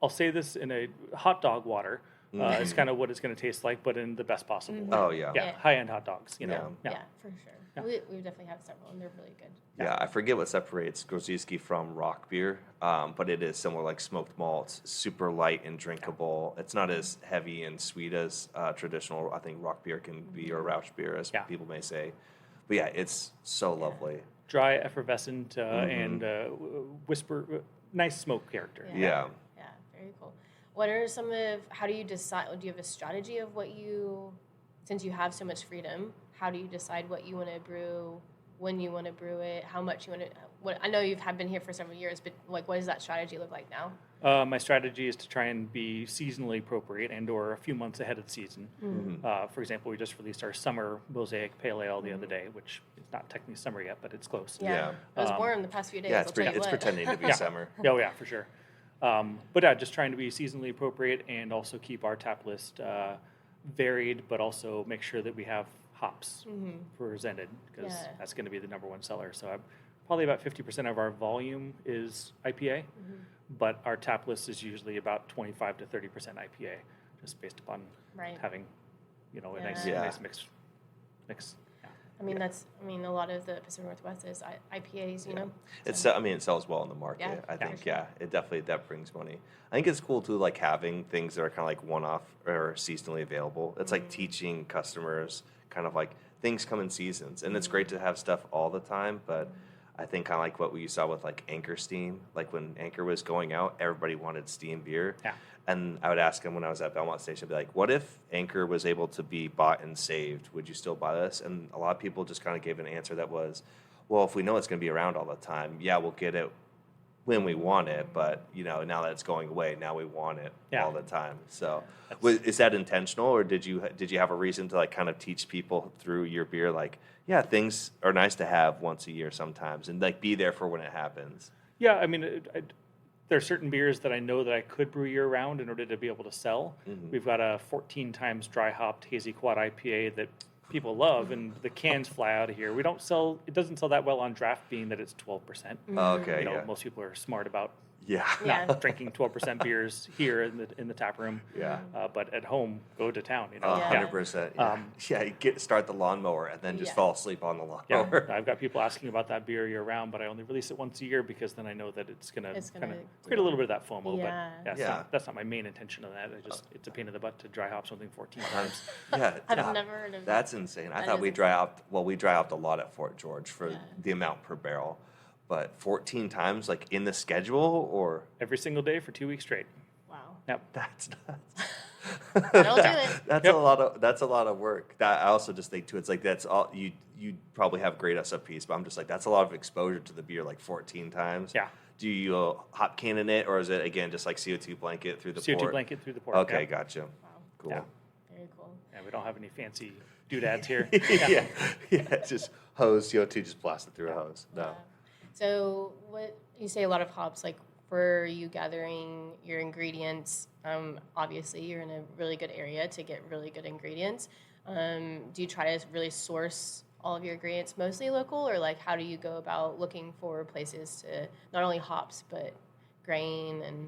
I'll say this in a hot dog water. It's kind of what it's going to taste like, but in the best possible way. Oh, yeah. Yeah, high-end hot dogs. You know. Yeah, for sure. Yeah. We definitely have several, and they're really good. Yeah, I forget what separates Grodzisky from rock beer, but it is similar, like smoked malts, super light and drinkable. It's not as heavy and sweet as traditional, I think, rock beer can be, or Rauch beer, as people may say. But yeah, it's so lovely. Dry, effervescent, and nice smoke character. Yeah. Yeah, very cool. What are how do you decide, do you have a strategy of since you have so much freedom, how do you decide what you want to brew, when you want to brew it, how much you want to, I know you've been here for several years, but like what does that strategy look like now? My strategy is to try and be seasonally appropriate and or a few months ahead of the season. For example, we just released our summer Mosaic Pale Ale the other day, which is not technically summer yet, but it's close. Yeah. It was warm the past few days. Yeah, I'll tell you it's what. pretending to be summer. Oh yeah, for sure. But yeah, just trying to be seasonally appropriate and also keep our tap list varied, but also make sure that we have hops presented because that's going to be the number one seller. So probably about 50% of our volume is IPA, but our tap list is usually about 25 to 30% IPA, just based upon having, a nice mix. I mean, a lot of the Pacific Northwest is IPAs, you know? It sells well in the market. Yeah, I think, sure. that brings money. I think it's cool too, like having things that are kind of like one-off or seasonally available. It's like teaching customers kind of like things come in seasons, and it's great to have stuff all the time, but I think kind of like what we saw with like Anchor Steam. Like when Anchor was going out, everybody wanted steam beer. Yeah. And I would ask him when I was at Belmont Station, I'd be like, what if Anchor was able to be bought and saved? Would you still buy this? And a lot of people just kind of gave an answer that was, well, if we know it's going to be around all the time, yeah, we'll get it when we want it. But, now that it's going away, now we want it all the time. So is that intentional, or did you have a reason to like kind of teach people through your beer, like, yeah, things are nice to have once a year sometimes and like be there for when it happens? Yeah, I mean, there are certain beers that I know that I could brew year round in order to be able to sell. Mm-hmm. We've got a 14 times dry hopped hazy quad IPA that people love, and the cans fly out of here. It doesn't sell that well on draft, being that it's 12%. Okay, Most people are smart about Yeah. drinking 12% beers here in the tap room. Yeah. But at home, go to town. 100%. Yeah. You start the lawnmower and then just fall asleep on the lawnmower. Yeah, I've got people asking about that beer year round, but I only release it once a year because then I know that it's gonna kind of create a little bit of that FOMO. Yeah. But that's not my main intention of that. It's a pain in the butt to dry hop something 14 times. I've never heard of that. That's insane. I thought we dry hopped a lot at Fort George for the amount per barrel. But 14 times, like in the schedule, or every single day for 2 weeks straight. Wow. Yep. that's nuts. Don't do it. That's a lot of work. That I also just think too. It's like that's all you probably have great SOPs, but I'm just like that's a lot of exposure to the beer, like 14 times. Yeah. Do you hop cannon it, or is it again just like CO2 blanket through the CO2 port? blanket through the port. Okay, yeah. Gotcha. Wow. Cool. Yeah. Very cool. Yeah, we don't have any fancy doodads here. yeah, it's just hose CO2, just blast it through a hose. No. Yeah. So what you say a lot of hops, like for you gathering your ingredients, obviously you're in a really good area to get really good ingredients. Do you try to really source all of your ingredients mostly local, or like how do you go about looking for places to not only hops but grain and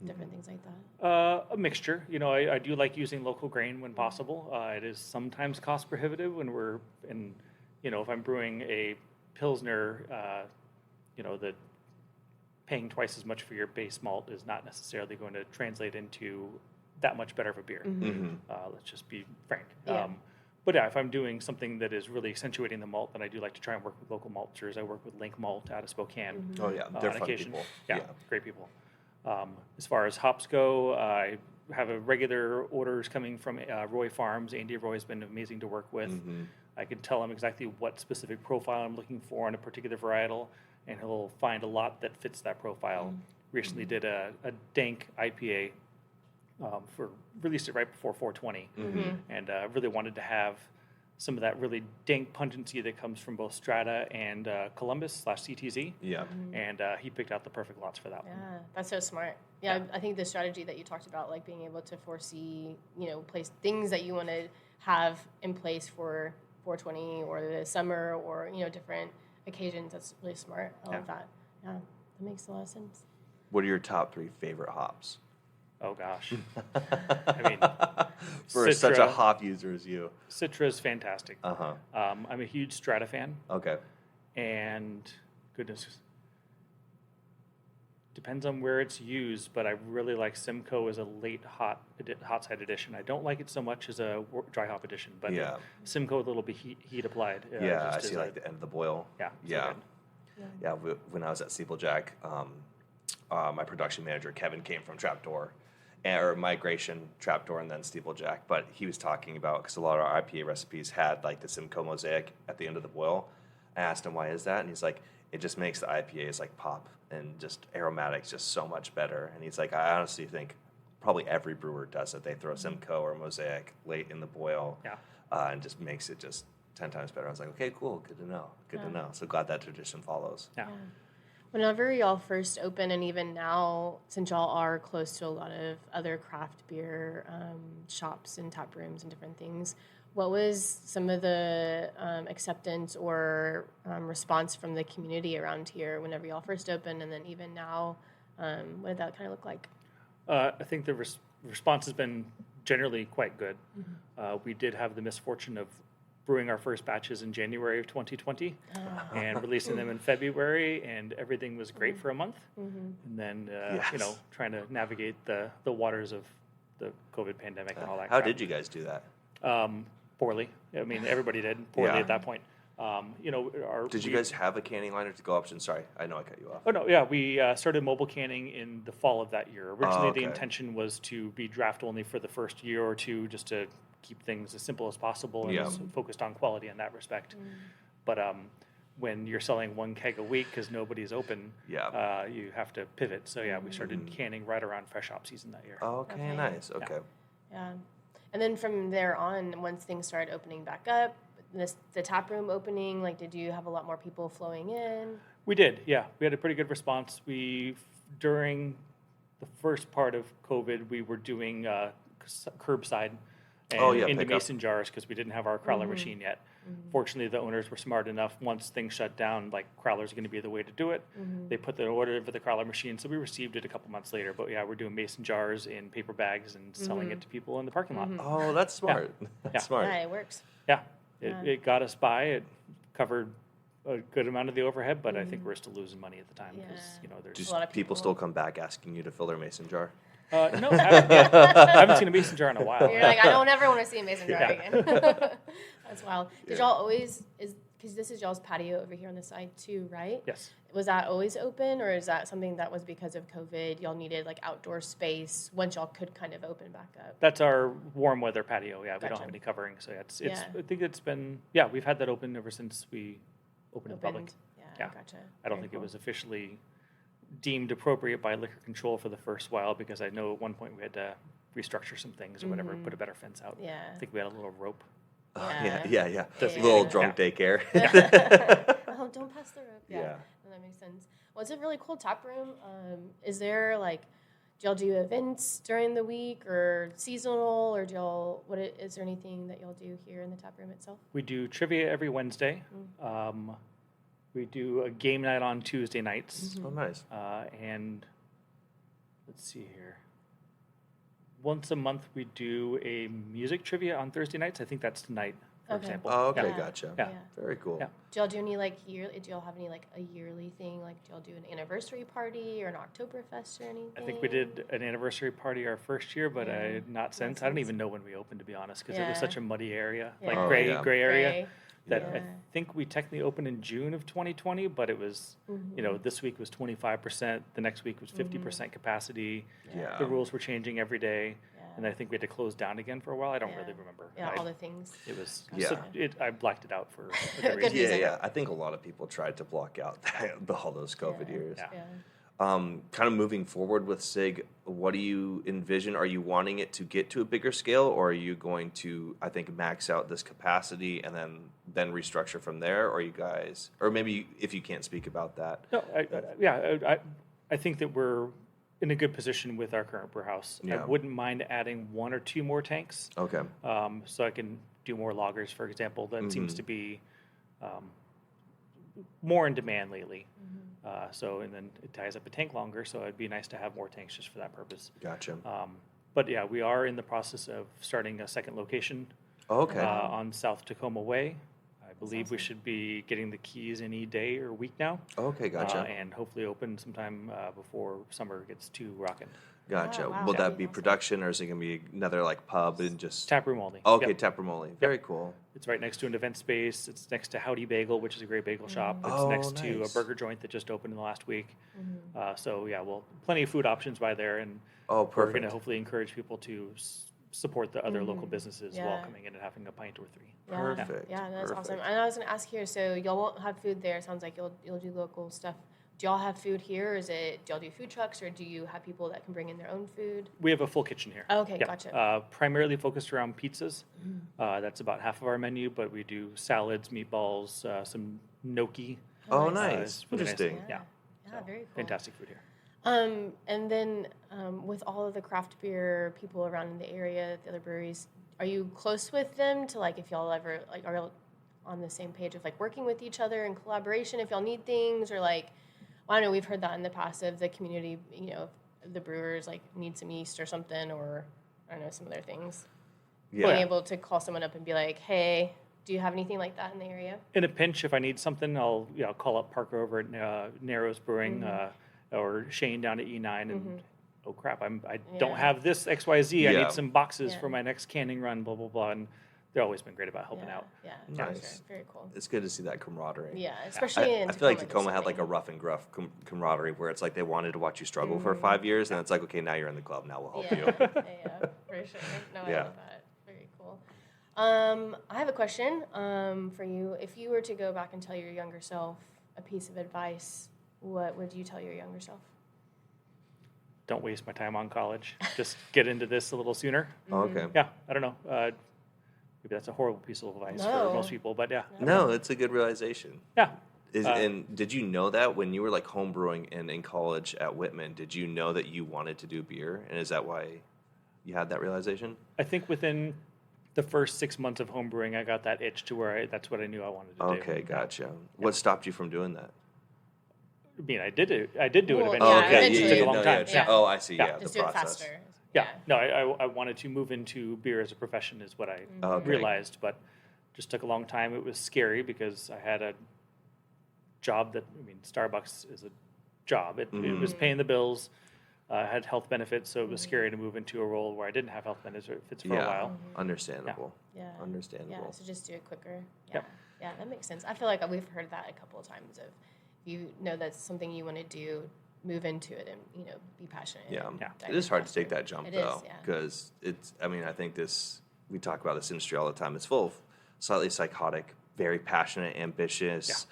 different things like that? A mixture. I do like using local grain when possible. It is sometimes cost prohibitive when we're in, if I'm brewing a Pilsner, that paying twice as much for your base malt is not necessarily going to translate into that much better of a beer. Mm-hmm. Let's just be frank. Yeah. But yeah, if I'm doing something that is really accentuating the malt, then I do like to try and work with local maltsters. I work with Link Malt out of Spokane. Mm-hmm. Oh yeah, they're on fun occasion. people. Yeah, great people. As far as hops go, I have a regular orders coming from Roy Farms. Andy Roy's been amazing to work with. Mm-hmm. I can tell him exactly what specific profile I'm looking for on a particular varietal, and he'll find a lot that fits that profile. Recently did a dank IPA released it right before 420, and really wanted to have some of that really dank pungency that comes from both Strata and Columbus/CTZ. Yeah. And he picked out the perfect lots for that one. Yeah, that's so smart. Yeah, I think the strategy that you talked about, like being able to foresee, place things that you want to have in place for 420 or the summer or, different occasions, that's really smart. I love that. Yeah, that makes a lot of sense. What are your top 3 favorite hops? Oh gosh. I mean, For such a hop user as you. Citra is fantastic. Uh-huh. I'm a huge Strata fan. Okay. And goodness, depends on where it's used, but I really like Simcoe as a late hot side edition. I don't like it so much as a dry hop edition, but Simcoe with a little bit heat applied. I see like the end of the boil. Yeah. Yeah. Yeah. When I was at Steeplejack, my production manager, Kevin, came from Trapdoor, or Migration, Trapdoor, and then Steeplejack. But he was talking about, because a lot of our IPA recipes had like the Simcoe mosaic at the end of the boil. I asked him, why is that? And he's like, it just makes the IPAs like pop and just aromatics just so much better. And he's like, I honestly think probably every brewer does it. They throw Simcoe or mosaic late in the boil, and just makes it just 10 times better. I was like, okay, cool, good to know, to know. So glad that tradition follows. Yeah. Whenever y'all first open, and even now, since y'all are close to a lot of other craft beer shops and tap rooms and different things, what was some of the acceptance or response from the community around here whenever y'all first opened, and then even now, what did that kind of look like? I think the response has been generally quite good. We did have the misfortune of brewing our first batches in January of 2020 and releasing them in February, and everything was great for a month. And then, trying to navigate the waters of the COVID pandemic and all that How crap. did you guys do that? Poorly. I mean, everybody did poorly at that point. Did you guys have a canning line or to go option? Sorry, I know I cut you off. Oh, no, yeah, we started mobile canning in the fall of that year. Originally, okay. the intention was to be draft only for the first year or two, just to keep things as simple as possible and focused on quality in that respect. But when you're selling 1 keg a week because nobody's open, you have to pivot. So, we started canning right around fresh hop season that year. Okay, nice. Okay. Yeah. And then from there on, once things started opening back up, the tap room opening, like, did you have a lot more people flowing in? We did, yeah. We had a pretty good response. During the first part of COVID, we were doing curbside and into mason jars because we didn't have our crowler machine yet. Fortunately, the owners were smart enough. Once things shut down, like, crowler's going to be the way to do it. They put the order for the crowler machine, so we received it a couple months later. But we're doing mason jars in paper bags and selling it to people in the parking lot. Oh, that's smart. That's smart. Yeah, it works. Yeah. It got us by. It covered a good amount of the overhead, but I think we're still losing money at the time because there's a lot of people still come back asking you to fill their mason jar. No, I haven't seen a mason jar in a while. You're like, I don't ever want to see a mason jar again. That's wild. Did y'all always because this is y'all's patio over here on the side too, right? Yes. Was that always open, or is that something that was because of COVID? Y'all needed like outdoor space once y'all could kind of open back up. That's our warm weather patio. Yeah, we Gotcha. don't have any covering, so I think it's been we've had that open ever since we opened in public. Yeah, gotcha. I don't think it was officially deemed appropriate by liquor control for the first while because I know at one point we had to restructure some things or whatever, put a better fence out. Yeah. I think we had a little rope. Yeah. Little drunk daycare. Oh, don't pass the rope. Yeah. That makes sense. Well, it's a really cool tap room. Is there do y'all do events during the week or seasonal, or is there anything that y'all do here in the tap room itself? We do trivia every Wednesday. We do a game night on Tuesday nights. Oh, nice. And let's see here. Once a month, we do a music trivia on Thursday nights. I think that's tonight, for example. Oh, okay, gotcha. Yeah. Very cool. Do y'all do any yearly? Do y'all have any a yearly thing? Do y'all do an anniversary party or an Oktoberfest or anything? I think we did an anniversary party our first year, but not since. I don't even know when we opened, to be honest, because it was such a muddy area, gray area. That I think we technically opened in June of 2020, but it was, this week was 25%, the next week was 50% capacity. Yeah. The rules were changing every day, and I think we had to close down again for a while. I don't really remember. Yeah, all the things. It was, I blacked it out for a good Good reason. reason. I think a lot of people tried to block out all those COVID years. Yeah. Kind of moving forward with SIG, what do you envision? Are you wanting it to get to a bigger scale, or are you going to, I think, max out this capacity and then restructure from there? Or you guys, or maybe if you can't speak about that. No, I think that we're in a good position with our current brew house. Yeah. I wouldn't mind adding 1 or 2 more tanks. Okay. So I can do more loggers, for example. That seems to be more in demand lately. And then it ties up a tank longer, so it'd be nice to have more tanks just for that purpose. Gotcha. But we are in the process of starting a second location on South Tacoma Way. I believe we should be getting the keys any day or week now. Okay, gotcha. And hopefully open sometime before summer gets too rocking. Gotcha. Oh, wow. Will that That'd be be awesome. production, or is it going to be another pub and just... Tap room only. Okay, Yep. tap room only. Very cool. It's right next to an event space. It's next to Howdy Bagel, which is a great bagel shop. It's Oh, next to a nice. burger joint that just opened in the last week. Plenty of food options by there, and Oh, we're perfect. going to hopefully encourage people to support the other local businesses while Yeah. coming in and having a pint or 3. Yeah. Perfect. Yeah, that's awesome. Perfect. And I was going to ask here, so y'all won't have food there. It sounds like you'll do local stuff. Do y'all have food here? Or do y'all do food trucks, or do you have people that can bring in their own food? We have a full kitchen here. Okay, gotcha. Primarily focused around pizzas. That's about half of our menu, but we do salads, meatballs, some gnocchi. Oh, Nice. nice. It's really nice. Interesting. Yeah. Yeah, very cool. Fantastic food here. And then with all of the craft beer people around in the area, the other breweries, are you close with them to if y'all ever are y'all on the same page of working with each other in collaboration if y'all need things, or I don't know, we've heard that in the past of the community, if the brewers need some yeast or something, or I don't know, some other things. Yeah. Being able to call someone up and be like, hey, do you have anything like that in the area? In a pinch, if I need something, I'll call up Parker over at Narrows Brewing or Shane down at E9 and oh crap, I don't have this XYZ. I Yeah. need some boxes for my next canning run, blah blah blah. And they've always been great about helping out. Yeah, Nice. for sure. Very cool. It's good to see that camaraderie. Yeah, especially in I feel like Tacoma, Tacoma had there's like a something- rough and gruff camaraderie where it's like they wanted to watch you struggle for 5 years, and it's like, okay, now you're in the club, now we'll help you. Yeah, for sure. No, I love that. Very cool. I have a question for you. If you were to go back and tell your younger self a piece of advice, what would you tell your younger self? Don't waste my time on college. Just get into this a little sooner. Oh, okay. Yeah, I don't know. Maybe that's a horrible piece of advice No. for most people, but yeah. No, it's a good realization. Yeah. And did you know that when you were like home brewing and in college at Whitman, did you know that you wanted to do beer? And is that why you had that realization? I think within the first 6 months of home brewing, I got that itch to where that's what I knew I wanted to do. Okay, gotcha. What stopped you from doing that? I mean, I did do it eventually. Yeah, okay. eventually. It took a long time. Yeah. Oh, I see. Yeah. Yeah, Just the do it process. faster. Yeah. No, I wanted to move into beer as a profession is what I Okay. realized, but just took a long time. It was scary because I had a job that, I mean, Starbucks is a job. It was paying the bills, had health benefits, so it was scary to move into a role where I didn't have health benefits for a while. Understandable. Yeah. Understandable. Yeah, so just do it quicker. Yeah. Yep. Yeah, that makes sense. I feel like we've heard that a couple of times of you know that's something you want to do, move into it and, you know, be passionate. Yeah. and dive It is in hard to faster. take that jump, It is, though, yeah. because it's, I mean, I think we talk about this industry all the time. It's full of slightly psychotic, very passionate, ambitious,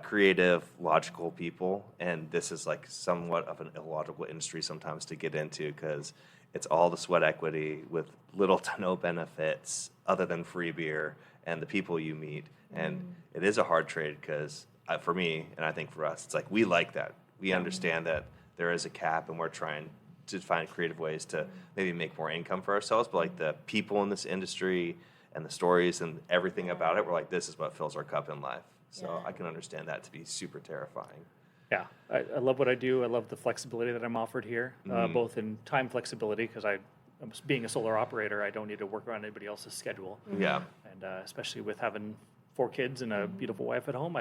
creative, logical people. And this is like somewhat of an illogical industry sometimes to get into because it's all the sweat equity with little to no benefits other than free beer and the people you meet. And it is a hard trade because for me, and I think for us, it's like we like that. We understand that there is a cap and we're trying to find creative ways to maybe make more income for ourselves. But like the people in this industry and the stories and everything about it, we're like, this is what fills our cup in life. So I can understand that to be super terrifying. Yeah, I love what I do. I love the flexibility that I'm offered here, both in time flexibility, because being a solar operator, I don't need to work around anybody else's schedule. Yeah. And especially with having 4 kids and a beautiful wife at home,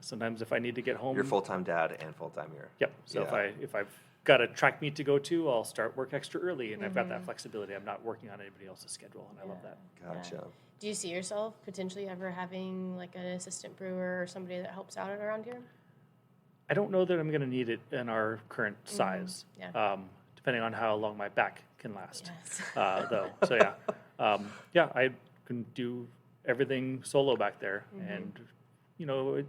sometimes if I need to get home. You're full-time dad and full-time here. Yep. So if I've got a track meet to go to, I'll start work extra early, and I've got that flexibility. I'm not working on anybody else's schedule, and I love that. Gotcha. Do you see yourself potentially ever having like an assistant brewer or somebody that helps out around here? I don't know that I'm going to need it in our current size, Yeah. depending on how long my back can last, Yes. though. So I can do everything solo back there, and I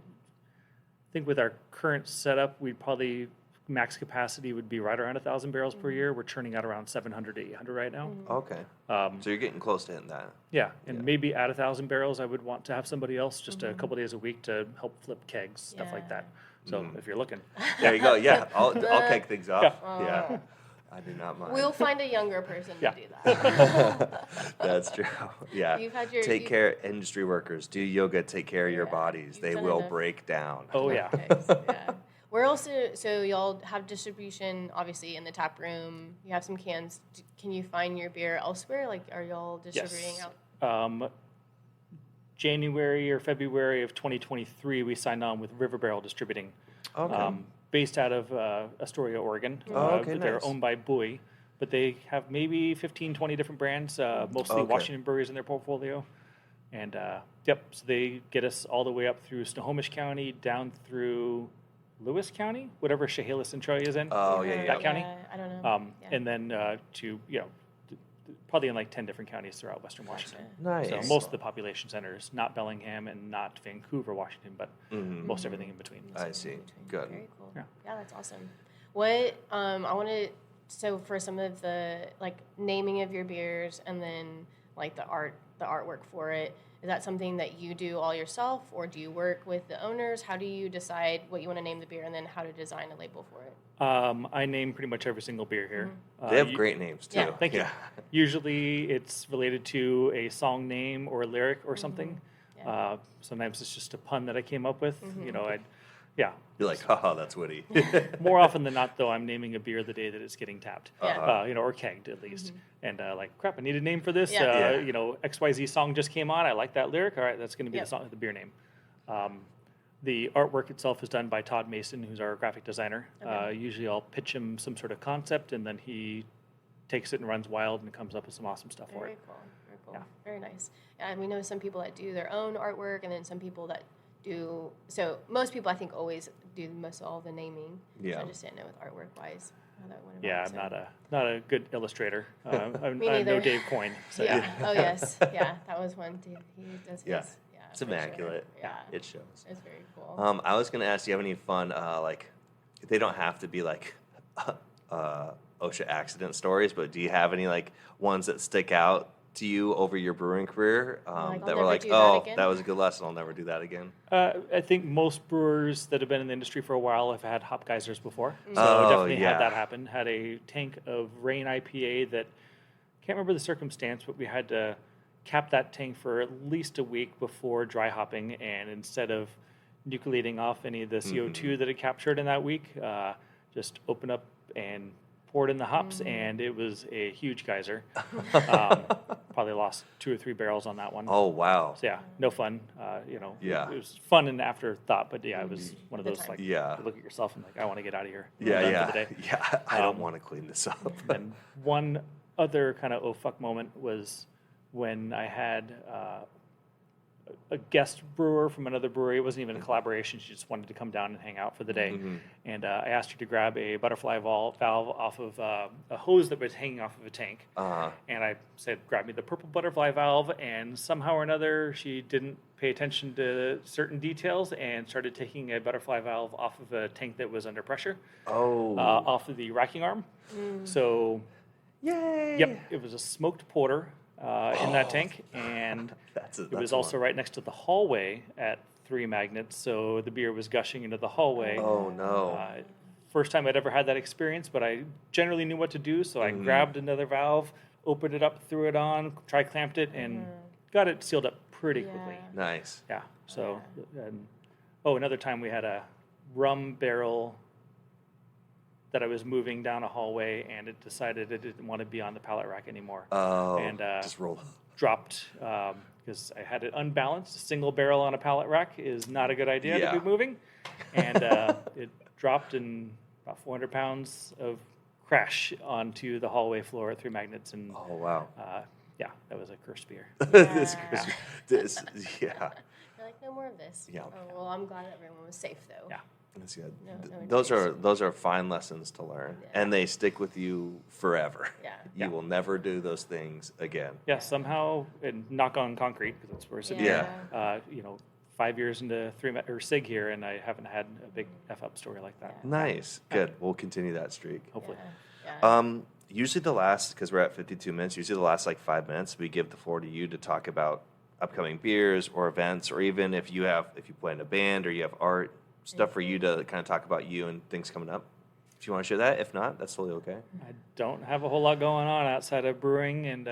think with our current setup, we'd probably max capacity would be right around 1,000 barrels per year. We're churning out around 700 to 800 right now. Okay. So you're getting close to hitting that. Yeah, and maybe at 1,000 barrels, I would want to have somebody else just a couple days a week to help flip kegs, stuff like that. So if you're looking, There you go. Yeah, I'll kick things off. Yeah. Yeah. I do not mind. We'll find a younger person Yeah. to do that. That's true. Yeah. You've had your- take care, industry workers. Do yoga. Take care of your bodies. You've They done will enough. break down. oh yeah. Okay, so, yeah. We're also, so y'all have distribution, obviously, in the tap room. You have some cans. Can you find your beer elsewhere? Like, are y'all distributing Yes. out? January or February of 2023, we signed on with River Barrel Distributing, Okay. based out of Astoria, Oregon. Oh, okay, but they're nice. owned by Bowie, but they have maybe 15, 20 different brands, mostly Okay. Washington breweries in their portfolio. And so they get us all the way up through Snohomish County, down through Lewis County, whatever Chehalis Centralia is in. Oh yeah, yeah. That county? I don't know. Yeah. And then to probably in like 10 different counties throughout Western Washington. Nice. So most of the population centers, not Bellingham and not Vancouver, Washington, but most everything in between. I see. Good. Very cool. Yeah. Yeah, that's awesome. What I want to, so for some of the like naming of your beers and then like the artwork for it, is that something that you do all yourself, or do you work with the owners? How do you decide what you want to name the beer and then how to design a label for it? I name pretty much every single beer here. They have great names too. Yeah. Thank you. Usually it's related to a song name or a lyric or something. Yeah. Sometimes it's just a pun that I came up with. You're like, haha, that's witty. More often than not, though, I'm naming a beer the day that it's getting tapped, Yeah. or kegged at least. And like, crap, I need a name for this. Yeah. XYZ song just came on. I like that lyric. All right, that's going to be Yep. the song, the beer name. The artwork itself is done by Todd Mason, who's our graphic designer. Okay. Usually, I'll pitch him some sort of concept, and then he takes it and runs wild and comes up with some awesome stuff for Very it. cool. Very cool. Yeah. Very nice. And we know some people that do their own artwork, and then some people that do. So most people, I think, always do most of all the naming. Yeah. So I just didn't know with artwork wise how that went about. Yeah, I'm not a good illustrator. I'm no neither. Dave Coyne. So. Yeah. Oh yes. Yeah, that was one too. He does his. Yeah. Yeah. It's for sure. immaculate. Yeah. It shows. It's very cool. I was going to ask, do you have any fun, they don't have to be like OSHA accident stories, but do you have any like ones that stick out to you over your brewing career Like, that I'll were never like, do that oh, again? that was a good lesson. I'll never do that again. I think most brewers that have been in the industry for a while have had hop geysers before. So Oh, definitely yeah. had that happen. Had a tank of Rain IPA that, can't remember the circumstance, but we had to cap that tank for at least a week before dry hopping. And instead of nucleating off any of the CO2 that it captured in that week, just open up and poured in the hops, and it was a huge geyser. Probably lost 2 or 3 barrels on that one. Oh, wow. So yeah, no fun. Yeah. It was fun and afterthought, but yeah, it was one of Good those time. like Yeah. you look at yourself and like, I want to get out of here. I'm Yeah, done yeah. for the day. Yeah, I don't want to clean this up. And one other kind of oh fuck moment was when I had a guest brewer from another brewery. It wasn't even a collaboration. She just wanted to come down and hang out for the day. And I asked her to grab a butterfly valve off of a hose that was hanging off of a tank. And I said, grab me the purple butterfly valve. And somehow or another, she didn't pay attention to certain details and started taking a butterfly valve off of a tank that was under pressure, off of the racking arm. So, Yay! yep, it was a smoked porter in that tank, and it was also right next to the hallway at 3 Magnets, so the beer was gushing into the hallway. Oh, no. First time I'd ever had that experience, but I generally knew what to do, so I grabbed another valve, opened it up, threw it on, tri-clamped it, and got it sealed up pretty quickly. Nice. Yeah, so, another time we had a rum barrel that I was moving down a hallway, and it decided it didn't want to be on the pallet rack anymore. Oh, and just rolled. Dropped because I had it unbalanced. A single barrel on a pallet rack is not a good idea Yeah. to be moving. And it dropped, and about 400 pounds of crash onto the hallway floor at 3 Magnets. And Oh, wow. yeah, that was a cursed beer. This, yeah. You're like, no more of this. Yeah. Oh, well, I'm glad everyone was safe though. Yeah. That's good. No Those are fine lessons to learn, and they stick with you forever. Yeah. You will never do those things again. Yeah, somehow, and knock on concrete, because that's where we're sitting. Yeah. 5 years into Sig here, and I haven't had a big F-up story like that. Nice. Good. We'll continue that streak. Hopefully. Yeah. Usually the last, because we're at 52 minutes, usually the last like 5 minutes, we give the floor to you to talk about upcoming beers or events, or even if you play in a band or you have art, stuff for you to kind of talk about you and things coming up. If you want to share that, if not, that's totally okay. I don't have a whole lot going on outside of brewing and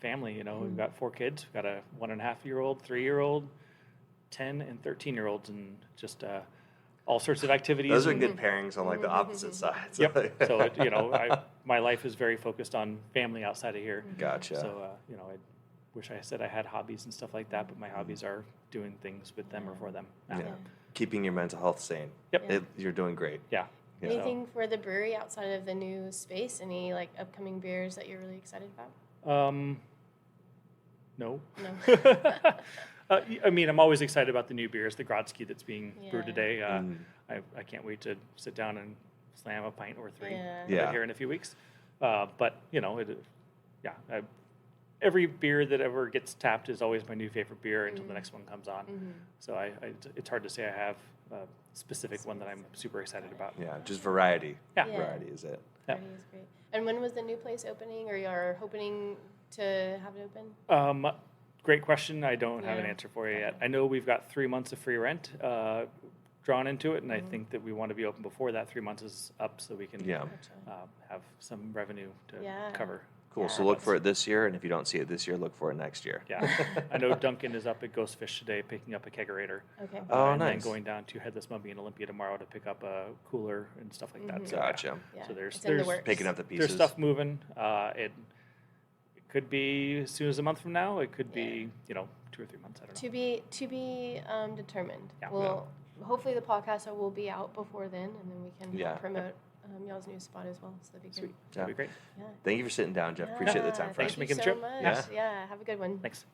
family. We've got 4 kids. We've got a 1.5-year-old, 3-year-old, 10 and 13-year-olds, and just all sorts of activities. Those are good pairings on like the opposite sides. Yep. So my life is very focused on family outside of here. Gotcha. So I wish I said I had hobbies and stuff like that, but my hobbies are doing things with them or for them. Yeah. Keeping your mental health sane. Yep. You're doing great. Yeah. Anything for the brewery outside of the new space? Any like upcoming beers that you're really excited about? No. No. I mean, I'm always excited about the new beers, the Grodzki that's being brewed Yeah. today. I can't wait to sit down and slam a pint or 3 Yeah. here in a few weeks. But every beer that ever gets tapped is always my new favorite beer until the next one comes on. So it's hard to say I have a specific one that I'm super excited about. Yeah, just variety. Yeah. Variety is it. Yep. Party is great. And when was the new place opening, or you're hoping to have it open? Great question. I don't have an Yeah. answer for you yet. I know we've got 3 months of free rent drawn into it, and I think that we want to be open before that 3 months is up, so we can Yeah. have some revenue to Yeah. cover. Cool. Yeah, So look for it this year, and if you don't see it this year, look for it next year. Yeah, I know Duncan is up at Ghost Fish today picking up a kegerator. Okay. Oh, and then nice. going down to Headless Mummy in Olympia tomorrow to pick up a cooler and stuff like that. So, Gotcha. Yeah. So there's It's in the there's works. Picking up the pieces. there's stuff moving. It could be as soon as a month from now. It could be 2 or 3 months. I don't know. To be determined. Yeah. Well, hopefully the podcast will be out before then, and then we can Yeah. promote y'all's new spot as well. So that'd be good. Sweet. That'd be great. Yeah. Thank you for sitting down, Jeff. Appreciate the time. Thanks for Thank making you the so trip. much. Yeah. Yeah. Have a good one. Thanks.